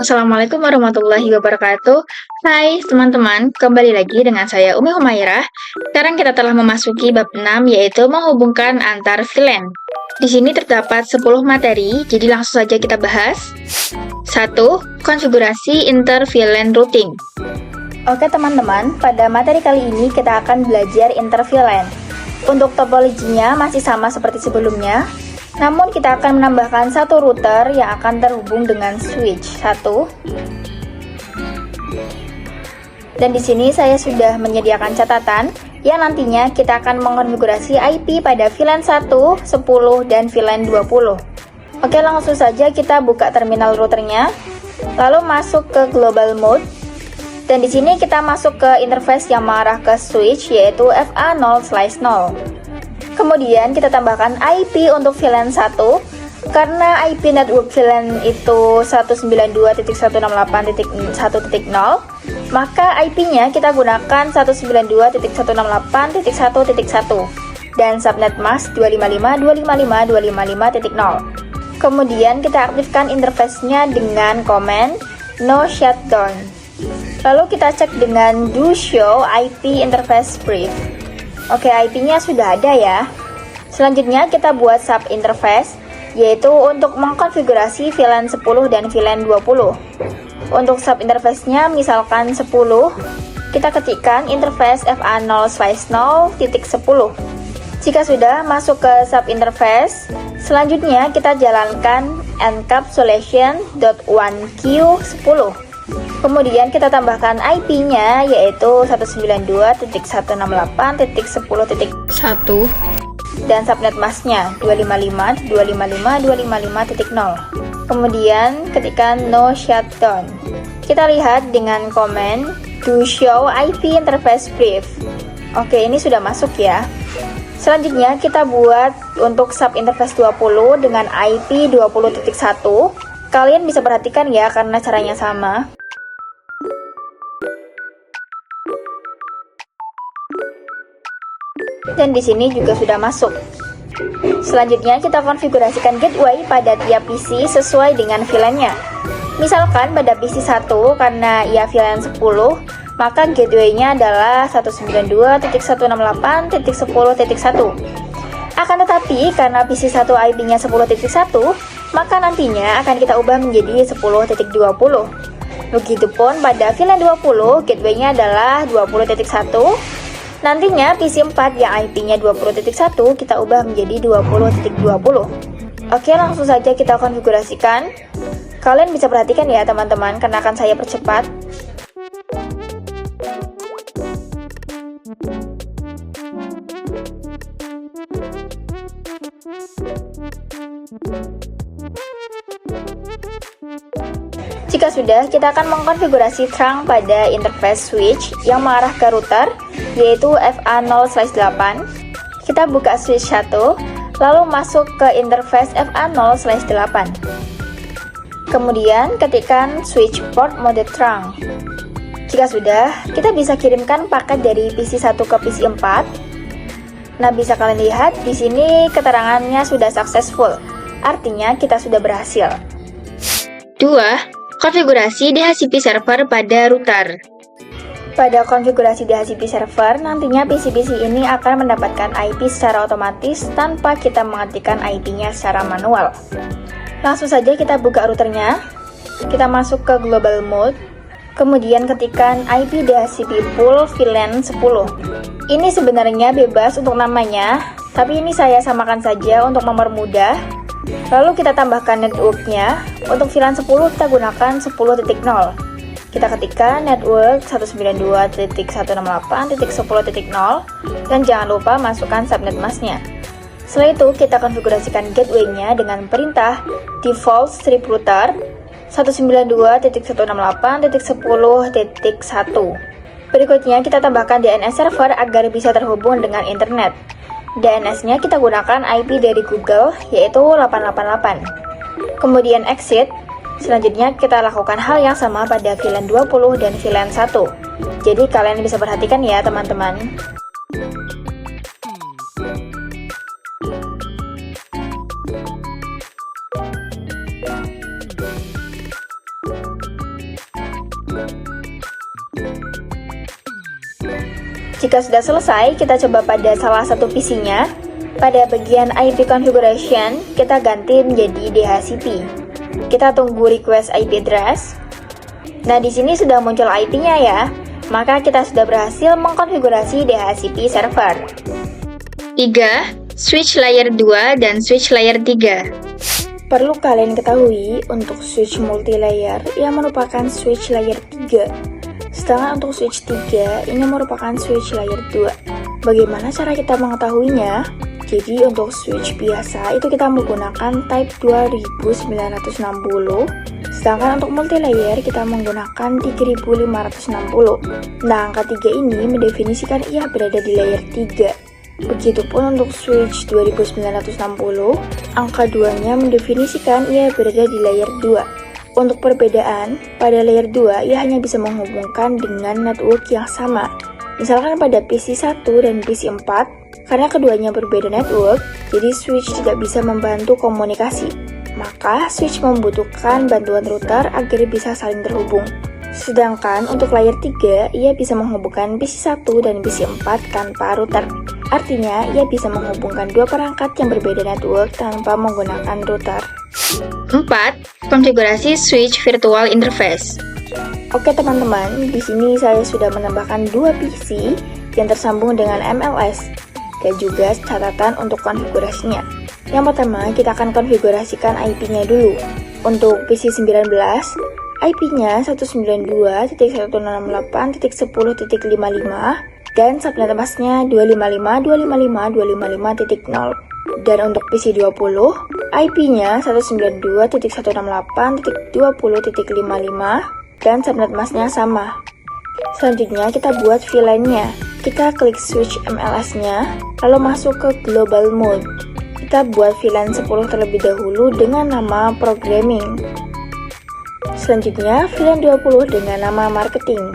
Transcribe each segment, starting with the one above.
Assalamualaikum warahmatullahi wabarakatuh. Hai teman-teman, kembali lagi dengan saya Umi Humairah. Sekarang kita telah memasuki bab 6 yaitu menghubungkan antar VLAN. Di sini terdapat 10 materi, jadi langsung saja kita bahas. 1. Konfigurasi inter-VLAN routing. Oke teman-teman, pada materi kali ini kita akan belajar inter-VLAN. Untuk topologinya masih sama seperti sebelumnya, namun kita akan menambahkan satu router yang akan terhubung dengan switch 1. Dan di sini saya sudah menyediakan catatan yang nantinya kita akan mengonfigurasi IP pada VLAN 1, 10, dan VLAN 20. Oke, langsung saja kita buka terminal routernya, lalu masuk ke global mode. Dan di sini kita masuk ke interface yang mengarah ke switch yaitu FA0/0. Kemudian kita tambahkan IP untuk VLAN 1. Karena IP network VLAN itu 192.168.1.0, maka IP-nya kita gunakan 192.168.1.1 dan subnet mask 255.255.255.0. Kemudian kita aktifkan interface-nya dengan command no shutdown. Lalu kita cek dengan do show IP interface brief. Oke, IP-nya sudah ada ya. Selanjutnya kita buat sub interface, yaitu untuk mengkonfigurasi VLAN 10 dan VLAN 20. Untuk sub interface-nya misalkan 10, kita ketikkan interface FA0/0.10. Jika sudah masuk ke sub interface, selanjutnya kita jalankan encapsulation.1q10. Kemudian kita tambahkan IP-nya yaitu 192.168.10.1 dan subnet mask-nya 255.255.255.0. Kemudian ketikkan no shutdown. Kita lihat dengan komen do show IP interface brief. Oke, ini sudah masuk ya. Selanjutnya kita buat untuk sub interface 20 dengan IP 20.1. Kalian bisa perhatikan ya karena caranya sama. Dan di sini juga sudah masuk. Selanjutnya kita konfigurasikan gateway pada tiap PC sesuai dengan VLAN-nya. Misalkan pada PC 1 karena ia VLAN 10, maka gateway-nya adalah 192.168.10.1. Akan tetapi karena PC 1 IP-nya 10.1, maka nantinya akan kita ubah menjadi 10.20. Begitupun pada VLAN 20, gateway-nya adalah 20.1. Nantinya PC 4 yang IP-nya 20.1 kita ubah menjadi 20.20. Oke, langsung saja kita konfigurasikan. Kalian bisa perhatikan ya teman-teman, karena akan saya percepat. Jika sudah, kita akan mengkonfigurasi trunk pada interface switch yang mengarah ke router, yaitu FA0/8. Kita buka switch 1, lalu masuk ke interface FA0/8. Kemudian ketikkan switch port mode trunk. Jika sudah, kita bisa kirimkan paket dari PC 1 ke PC 4. Nah, bisa kalian lihat di sini keterangannya sudah successful. Artinya kita sudah berhasil. 2. Konfigurasi DHCP server pada router. Pada konfigurasi DHCP server, nantinya PC-PC ini akan mendapatkan IP secara otomatis tanpa kita mengetikkan IP-nya secara manual. Langsung saja kita buka routernya. Kita masuk ke global mode. Kemudian ketikkan IP DHCP pool VLAN 10. Ini sebenarnya bebas untuk namanya, tapi ini saya samakan saja untuk mempermudah. Lalu kita tambahkan networknya. Untuk VLAN 10 kita gunakan 10.0. Kita ketikkan network 192.168.10.0 dan jangan lupa masukkan subnet mask-nya. Setelah itu kita konfigurasikan gateway-nya dengan perintah default strip router 192.168.10.1. Berikutnya kita tambahkan DNS server agar bisa terhubung dengan internet. DNS-nya kita gunakan IP dari Google, yaitu 888. Kemudian exit. Selanjutnya kita lakukan hal yang sama pada VLAN 20 dan VLAN 1. Jadi kalian bisa perhatikan ya teman-teman. Jika sudah selesai, kita coba pada salah satu PC-nya. Pada bagian IP configuration, kita ganti menjadi DHCP. Kita tunggu request IP address. Nah, di sini sudah muncul IP-nya ya. Maka kita sudah berhasil mengkonfigurasi DHCP server. 3. Switch layer 2 dan switch layer 3. Perlu kalian ketahui untuk switch multi-layer yang merupakan switch layer 3. Sedangkan untuk switch 3 ini merupakan switch layer 2. Bagaimana cara kita mengetahuinya? Jadi untuk switch biasa itu kita menggunakan type 2960. Sedangkan untuk multi-layer kita menggunakan 3560. Nah, angka 3 ini mendefinisikan ia berada di layer 3. Begitupun untuk switch 2960, angka 2-nya mendefinisikan ia berada di layer 2. Untuk perbedaan, pada layer 2 ia hanya bisa menghubungkan dengan network yang sama. Misalkan pada PC 1 dan PC 4, karena keduanya berbeda network, jadi switch tidak bisa membantu komunikasi. Maka switch membutuhkan bantuan router agar bisa saling terhubung. Sedangkan untuk layer 3, ia bisa menghubungkan PC 1 dan PC 4 tanpa router. Artinya, ia bisa menghubungkan dua perangkat yang berbeda network tanpa menggunakan router. 4. Konfigurasi switch virtual interface. Oke teman-teman, di sini saya sudah menambahkan dua PC yang tersambung dengan MLS dan juga catatan untuk konfigurasinya. Yang pertama, kita akan konfigurasikan IP-nya dulu. Untuk PC 19, IP-nya 192.168.10.55 dan subnet masknya 255.255.255.0. Dan untuk PC 20, IP-nya 192.168.20.55 dan subnet masknya sama. Selanjutnya kita buat VLAN-nya. Kita klik switch MLS-nya, lalu masuk ke global mode. Kita buat VLAN 10 terlebih dahulu dengan nama programming. Selanjutnya VLAN 20 dengan nama marketing.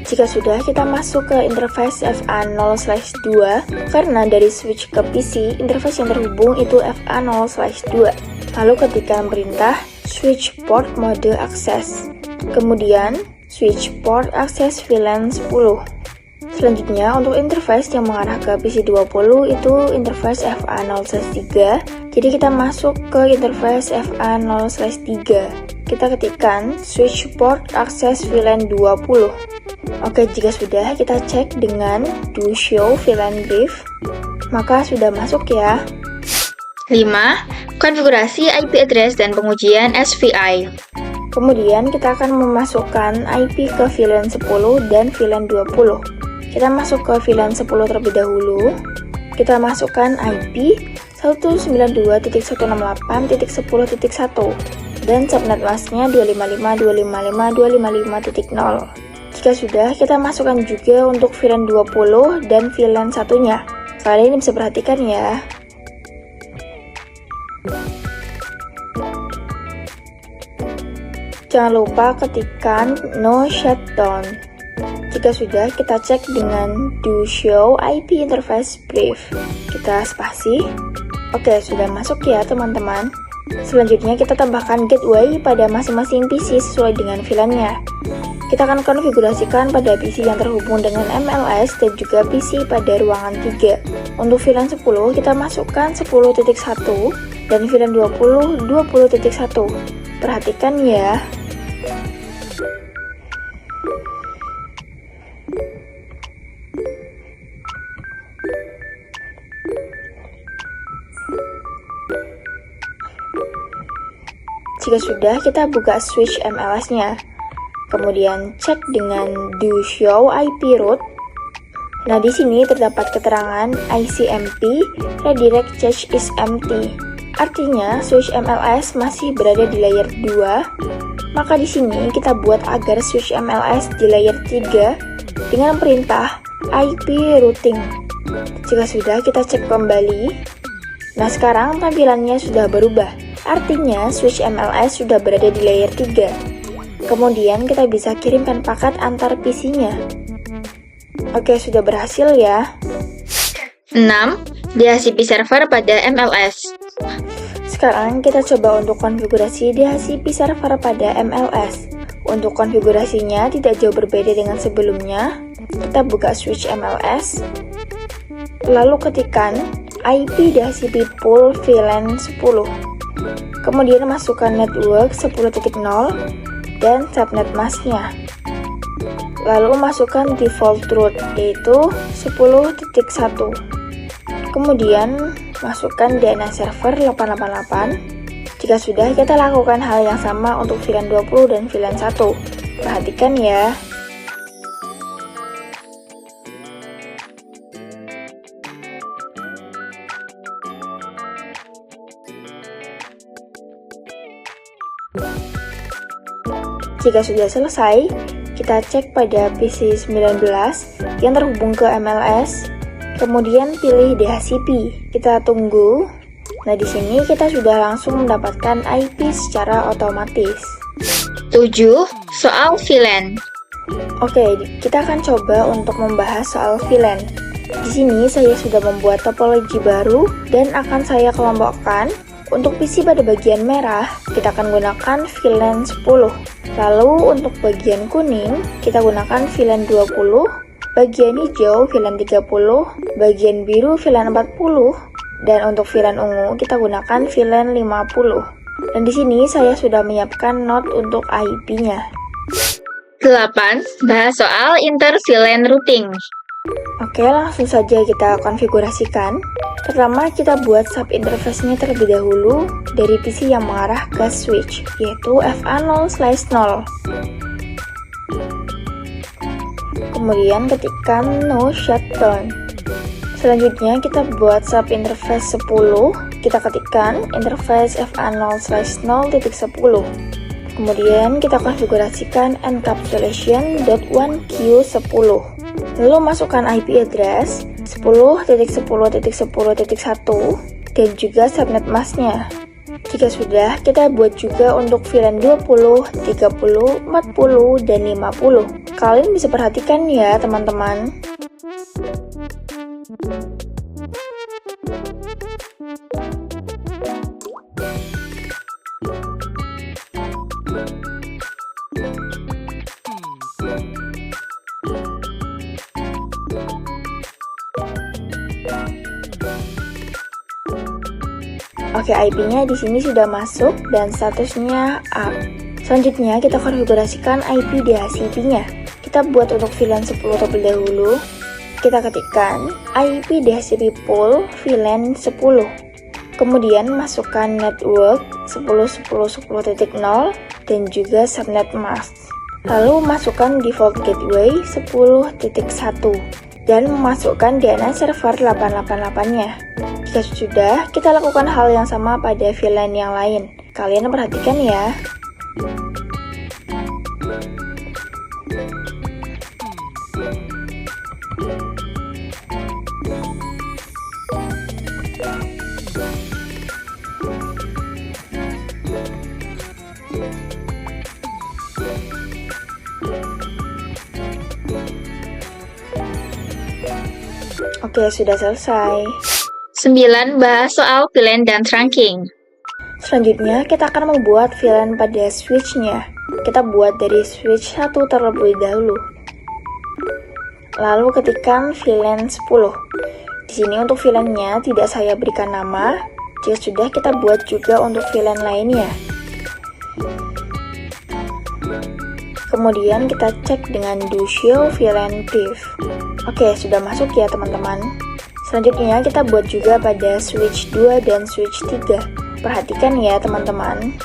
Jika sudah, kita masuk ke interface FA0/2 karena dari switch ke PC, interface yang terhubung itu FA0/2. Lalu ketikkan perintah switch port mode access. Kemudian switch port access VLAN 10. Selanjutnya untuk interface yang mengarah ke PC 20 itu interface FA0/3. Jadi kita masuk ke interface FA0/3. Kita ketikkan switch port access VLAN 20. Oke, jika sudah, kita cek dengan do show VLAN brief. Maka sudah masuk ya. 5. Konfigurasi IP address dan pengujian SVI. Kemudian kita akan memasukkan IP ke VLAN 10 dan VLAN 20. Kita masuk ke VLAN 10 terlebih dahulu. Kita masukkan IP 192.168.10.1 dan subnet masknya 255.255.255.0. Jika sudah, kita masukkan juga untuk VLAN 20 dan VLAN satunya. Kalian ini bisa perhatikan ya. Jangan lupa ketikkan no shutdown. Jika sudah, kita cek dengan do show IP interface brief. Kita spasi. Oke, sudah masuk ya teman-teman. Selanjutnya kita tambahkan gateway pada masing-masing PC sesuai dengan VLAN-nya. Kita akan konfigurasikan pada PC yang terhubung dengan MLS dan juga PC pada ruangan 3. Untuk VLAN 10 kita masukkan 10.1 dan VLAN 20 20.1. Perhatikan ya. Jika sudah, kita buka switch MLS-nya. Kemudian cek dengan do show IP route. Nah, di sini terdapat keterangan ICMP redirect cache is empty. Artinya switch MLS masih berada di layer 2. Maka di sini kita buat agar switch MLS di layer 3 dengan perintah IP routing. Jika sudah, kita cek kembali. Nah, sekarang tampilannya sudah berubah. Artinya switch MLS sudah berada di layer 3. Kemudian kita bisa kirimkan paket antar PC-nya. Oke, sudah berhasil ya. 6. DHCP server pada MLS. Sekarang kita coba untuk konfigurasi DHCP server pada MLS. Untuk konfigurasinya tidak jauh berbeda dengan sebelumnya. kita buka switch MLS, lalu ketikkan IP-IP pool VLAN 10. Kemudian masukkan network 10.0 dan subnet masknya. Lalu masukkan default root yaitu 10.1. Kemudian masukkan DNS server 888. Jika sudah, kita lakukan hal yang sama untuk VLAN 20 dan VLAN 1. Perhatikan ya. Jika sudah selesai, kita cek pada PC 19 yang terhubung ke MLS, kemudian pilih DHCP. Kita tunggu. Nah, di sini kita sudah langsung mendapatkan IP secara otomatis. 7. Soal VLAN. Oke, kita akan coba untuk membahas soal VLAN. Di sini saya sudah membuat topologi baru dan akan saya kelompokkan. Untuk PC pada bagian merah, kita akan gunakan VLAN 10. Lalu untuk bagian kuning, kita gunakan VLAN 20, bagian hijau VLAN 30, bagian biru VLAN 40, dan untuk VLAN ungu kita gunakan VLAN 50. Dan di sini saya sudah menyiapkan node untuk IP-nya. 8. Bahas soal inter-VLAN routing. Oke, langsung saja kita konfigurasikan. Pertama, kita buat sub interface-nya terlebih dahulu dari PC yang mengarah ke switch, yaitu FA0/0. Kemudian ketikkan no shutdown. Selanjutnya kita buat sub interface 10. Kita ketikkan interface FA0/0.10. Kemudian kita konfigurasikan encapsulation.1q10. Lalu masukkan IP address 10.10.10.1 dan juga subnet masknya. Jika sudah, kita buat juga untuk VLAN 20, 30, 40, dan 50. Kalian bisa perhatikan ya teman-teman. Oke, IP-nya di sini sudah masuk dan statusnya up. Selanjutnya kita konfigurasikan IP DHCP-nya. Kita buat untuk VLAN 10 terlebih dahulu. Kita ketikkan IP DHCP pool VLAN 10. Kemudian masukkan network 10.10.10.0 dan juga subnet mask. Lalu masukkan default gateway 10.1 dan memasukkan DNS server 888-nya. Jika sudah, kita lakukan hal yang sama pada VLAN yang lain. Kalian perhatikan ya. Oke, sudah selesai. 9. Bahas soal VLAN dan trunking. Selanjutnya, kita akan membuat VLAN pada switch-nya. Kita buat dari switch 1 terlebih dahulu. Lalu ketikkan VLAN 10. Di sini untuk VLAN-nya tidak saya berikan nama. Jika sudah, kita buat juga untuk VLAN lainnya. Kemudian kita cek dengan do show VLAN brief. Oke, sudah masuk ya teman-teman. Selanjutnya kita buat juga pada switch 2 dan switch 3. Perhatikan ya teman-teman.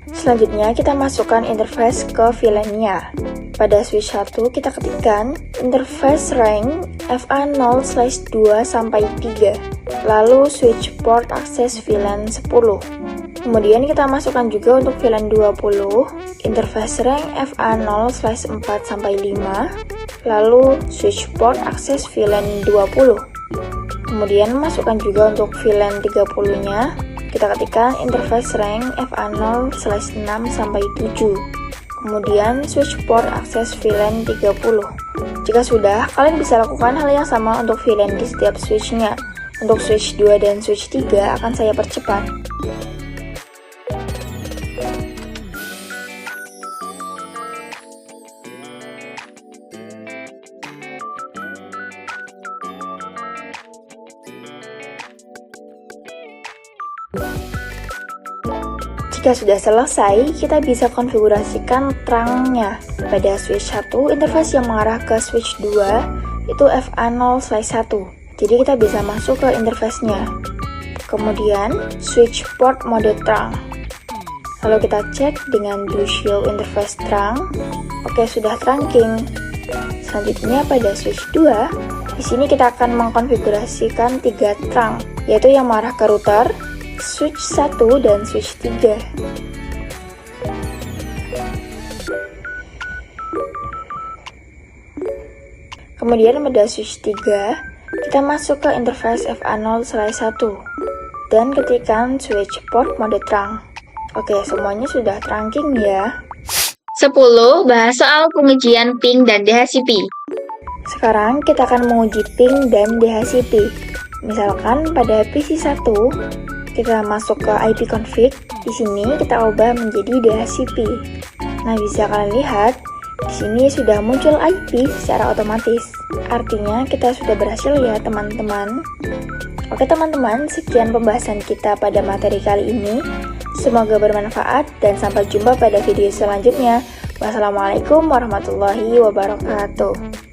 Selanjutnya kita masukkan interface ke VLAN-nya. Pada switch 1 kita ketikkan interface rank FA0/2 sampai 3. Lalu switch port access VLAN 10. Kemudian kita masukkan juga untuk VLAN 20, interface rank FA0/4 sampai 5, lalu switch port access VLAN 20. Kemudian masukkan juga untuk VLAN 30-nya, kita ketikkan interface rank FA0/6 sampai 7. Kemudian switch port access VLAN 30. Jika sudah, kalian bisa lakukan hal yang sama untuk VLAN di setiap switch-nya. Untuk switch 2 dan switch 3 akan saya percepat. Jika sudah selesai, kita bisa konfigurasikan terangnya. Pada switch 1, interface yang mengarah ke switch 2 itu FA0/1. Jadi kita bisa masuk ke interface-nya. Kemudian, switch port mode terang. Lalu kita cek dengan do show interface terang. Oke, sudah trunking. Selanjutnya pada switch 2, di sini kita akan mengkonfigurasikan 3 terang, yaitu yang mengarah ke router, switch 1 dan switch 3. Kemudian pada switch 3, kita masuk ke interface FA0/1 dan ketikkan switch port mode terang. Oke, semuanya sudah trunking ya. 10. Bahas soal pengujian ping dan DHCP. Sekarang kita akan menguji ping dan DHCP. Misalkan pada PC 1, kita masuk ke IP config. Di sini kita ubah menjadi DHCP. Nah, bisa kalian lihat, di sini sudah muncul IP secara otomatis. Artinya kita sudah berhasil ya, teman-teman. Oke teman-teman, sekian pembahasan kita pada materi kali ini. Semoga bermanfaat dan sampai jumpa pada video selanjutnya. Wassalamualaikum warahmatullahi wabarakatuh.